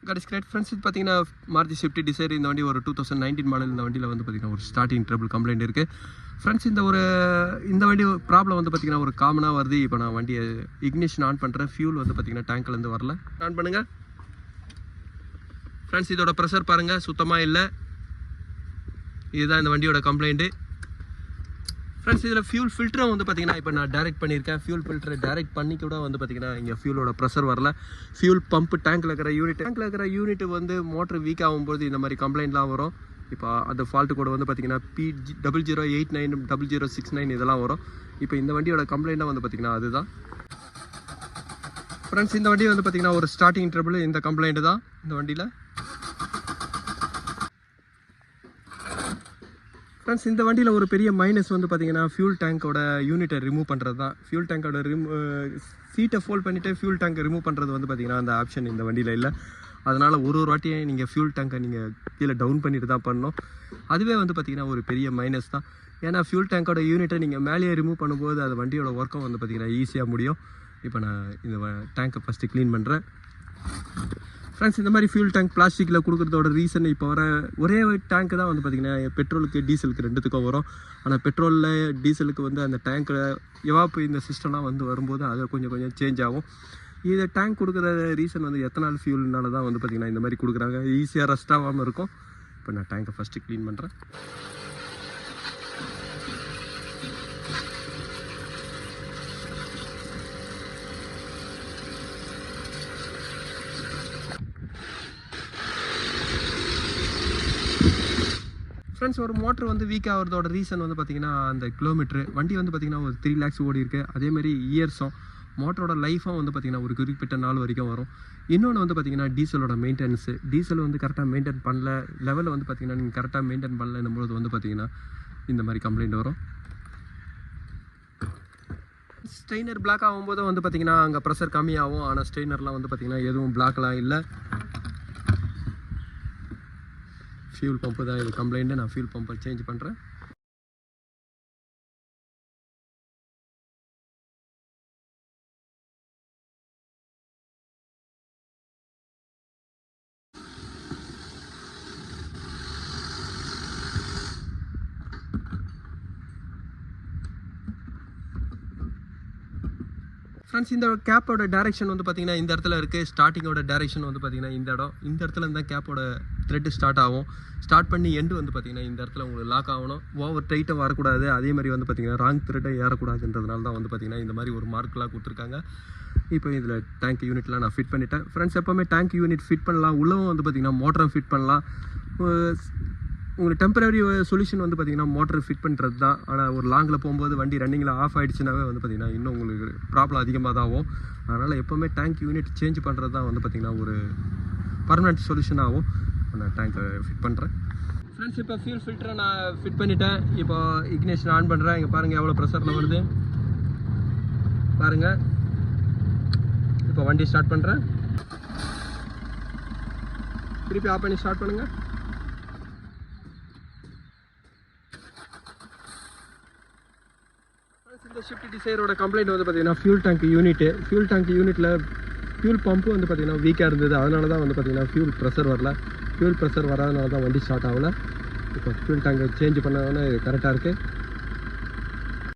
God is great friends. இது பார்த்தீங்கன்னா Maruti Swift desire. இந்த வண்டி ஒரு 2019 மாடல். இந்த வண்டியில் வந்து பார்த்தீங்கன்னா ஒரு ஸ்டார்டிங் ட்ரபிள் கம்ப்ளைண்ட் இருக்குது ஃப்ரெண்ட்ஸ். இந்த வண்டி ப்ராப்ளம் வந்து பார்த்தீங்கன்னா ஒரு காமனாக வருது. இப்போ நான் வண்டியை இக்னிஷன் ஆன் பண்ணுறேன். ஃபியூல் வந்து பார்த்தீங்கன்னா டேங்க்லேருந்து வரல. ஆன் பண்ணுங்கள் ஃப்ரெண்ட்ஸ். இதோட ப்ரெஷர் பாருங்கள், சுத்தமாக இல்லை. இதுதான் இந்த வண்டியோட கம்ப்ளைண்ட்டு ஃப்ரெண்ட்ஸ். இதில் ஃபியூல் ஃபில்டரும் வந்து பார்த்தீங்கன்னா இப்போ நான் டைரெக்ட் பண்ணியிருக்கேன். ஃபியூல் ஃபில்டரை டைரெக்ட் பண்ணி கூட வந்து பார்த்தீங்கன்னா இங்கே ஃபியூலோட ப்ரெஷர் வரல. ஃபியூல் பம்ப் டேங்க்கில் இருக்கிற யூனிட் வந்து மோட்டர் வீக் ஆகும்போது இந்த மாதிரி கம்ப்ளைண்ட்லாம் வரும். இப்போ அந்த ஃபால்ட்டு கூட வந்து பார்த்தீங்கன்னா P0089 0069 இதெல்லாம் வரும். இப்போ இந்த வண்டியோட கம்ப்ளைண்ட்டாக வந்து பார்த்தீங்கன்னா அதுதான் ஃப்ரெண்ட்ஸ். இந்த வண்டி வந்து பார்த்தீங்கன்னா ஒரு ஸ்டார்டிங் ட்ரபிள் இந்த கம்ப்ளைண்ட்டு தான் இந்த வண்டியில் ஃப்ரெண்ட்ஸ். இந்த வண்டியில் ஒரு பெரிய மைனஸ் வந்து பார்த்தீங்கன்னா ஃபியூல் டேங்கோட யூனிட்டை ரிமூவ் பண்ணுறது தான். ஃபியூல் டேங்கோட சீட்டை ஃபோல்ட் பண்ணிவிட்டு ஃபியூல் டேங்கை ரிமூவ் பண்ணுறது வந்து பார்த்தீங்கன்னா அந்த ஆப்ஷன் இந்த வண்டியில் இல்லை. அதனால் ஒரு வாட்டியும் நீங்கள் ஃபியூல் டேங்கை நீங்கள் கீழே டவுன் பண்ணிட்டு தான் பண்ணணும். அதுவே வந்து பார்த்தீங்கன்னா ஒரு பெரிய மைனஸ் தான். ஏன்னா ஃபியூல் டேங்கோட யூனிட்டை நீங்கள் மேலேயே ரிமூவ் பண்ணும்போது அது வண்டியோட ஒர்க்கும் வந்து பார்த்தீங்கன்னா ஈஸியாக முடியும். இப்போ நான் இந்த டேங்கை ஃபஸ்ட்டு க்ளீன் பண்ணுறேன் ஃப்ரெண்ட்ஸ். இந்த மாதிரி ஃபியூல் டேங்க் பிளாஸ்டிக்கில் கொடுக்குறதோட ரீசன் இப்போ வர ஒரே டேங்க்கு தான் வந்து பார்த்திங்கன்னா பெட்ரோலுக்கு டீசலுக்கு ரெண்டுத்துக்கும் வரும். ஆனால் பெட்ரோலில் டீசலுக்கு வந்து அந்த டேங்க்கில் எவாப்பு இந்த சிஸ்டம்லாம் வந்து வரும்போது அது கொஞ்சம் சேஞ்ச் ஆகும். இதை டேங்க் கொடுக்குற ரீசன் வந்து எத்தனால் ஃபியூல்னால தான் வந்து பார்த்திங்கன்னா இந்த மாதிரி கொடுக்குறாங்க. ஈஸியாக ரஸ்ட் ஆகாமல் இருக்கும். இப்போ நான் டேங்கை ஃபஸ்ட்டு க்ளீன் பண்ணுறேன். ஃப்ரெண்ட்ஸ், ஒரு மோட்டர் வந்து வீக் ஆகிறதோட ரீசன் வந்து பார்த்திங்கன்னா அந்த கிலோமீட்ரு. வண்டி வந்து பார்த்திங்கன்னா ஒரு 3 lakhs ஓடி இருக்குது. அதேமாதிரி இயர்ஸும் மோட்டரோட லைஃபும் வந்து பார்த்திங்கன்னா ஒரு குறிப்பிட்ட நாள் வரைக்கும் வரும். இன்னொன்று வந்து பார்த்திங்கன்னா டீசலோட மெயின்டெனன்ஸு. டீசல் வந்து கரெக்டாக மெயின்டைன் பண்ணல, லெவலில் வந்து பார்த்திங்கன்னா நீங்கள் கரெக்டாக மெயின்டைன் பண்ணலன்னும்போது வந்து பார்த்திங்கன்னா இந்த மாதிரி கம்ப்ளைண்ட் வரும். ஸ்ட்ரெயினர் பிளாக் ஆகும்போது வந்து பார்த்திங்கன்னா அங்கே ப்ரெஷர் கம்மியாகும். ஆனால் ஸ்ட்ரெயினர்லாம் வந்து பார்த்திங்கன்னா எதுவும் பிளாக்லாம் இல்லை. ஃபியூல் பம்பு தான் இது கம்ப்ளைண்ட்டு. நான் ஃபியூல் பம்பை சேஞ்ச் பண்ணுறேன். ஃப்ரெண்ட்ஸ், இந்த கேப்போட டேரெக்ஷன் வந்து பார்த்திங்கன்னா இந்த இடத்துல இருக்குது. ஸ்டார்டிங்கோட டேரெக்ஷன் வந்து பார்த்திங்கன்னா இந்த இடத்துல இருந்தால் கேப்போட த்ரெட்டு ஸ்டார்ட் ஆகும். ஸ்டார்ட் பண்ணி எண்டு வந்து பார்த்திங்கன்னா இந்த இடத்துல உங்களுக்கு லாக் ஆகணும். ஓவர் டைட்டாக வரக்கூடாது. அதே மாதிரி வந்து பார்த்திங்கன்னா ராங் த்ரெட்டை ஏறக்கூடாதுன்றதுனால தான் வந்து பார்த்திங்கன்னா இந்த மாதிரி ஒரு மார்க்லாம் கொடுத்துருக்காங்க. இப்போ இதில் டேங்க் யூனிட்லாம் நான் ஃபிட் பண்ணிட்டேன் ஃப்ரெண்ட்ஸ். எப்போவுமே டேங்க் யூனிட் ஃபிட் பண்ணலாம். உள்ளவும் வந்து பார்த்திங்கன்னா மோட்டரும் ஃபிட் பண்ணலாம். உங்களுக்கு டெம்பரரி சொல்யூஷன் வந்து பார்த்திங்கன்னா மோட்டர் ஃபிட் பண்ணுறது தான். ஆனால் ஒரு லாங்கில் போகும்போது வண்டி ரன்னிங்கில் ஆஃப் ஆகிடுச்சுனாவே வந்து பார்த்திங்கன்னா இன்னும் உங்களுக்கு ப்ராப்ளம் அதிகமாக தான் ஆகும். அதனால் எப்போவுமே டேங்க் யூனிட் சேஞ்ச் பண்ணுறது தான் வந்து பார்த்திங்கன்னா ஒரு பர்மனெண்ட் சொல்யூஷன் ஆகும். நான் டேங்கை ஃபிட் பண்ணுறேன் ஃப்ரெண்ட்ஸ். இப்போ ஃபியூல் ஃபில்டரை நான் ஃபிட் பண்ணிவிட்டேன். இப்போ இக்னிஷன் ஆன் பண்ணுறேன். இங்கே பாருங்கள் எவ்வளோ ப்ரெஷரில் வருது பாருங்கள். இப்போ வண்டி ஸ்டார்ட் பண்ணுறேன். திருப்பி ஆஃப் பண்ணி ஸ்டார்ட் பண்ணுங்கள். இந்த ஷிஃப்ட் டிசைரோட கம்ப்ளைண்ட் வந்து பார்த்திங்கன்னா ஃபியூல் டேங்க் யூனிட்டில் ஃபியூல் பம்பு வந்து பார்த்திங்கன்னா வீக்காக இருந்தது. அதனால தான் வந்து பார்த்திங்கன்னா ஃபியூல் ப்ரெஷர் வரல. ஃபியூல் ப்ரெஷர் வராதனால தான் வண்டி ஸ்டார்ட் ஆகலை. இப்போ ஃபியூல் டேங்கை சேஞ்ச் பண்ணோன்னே கரெக்டாக இருக்குது.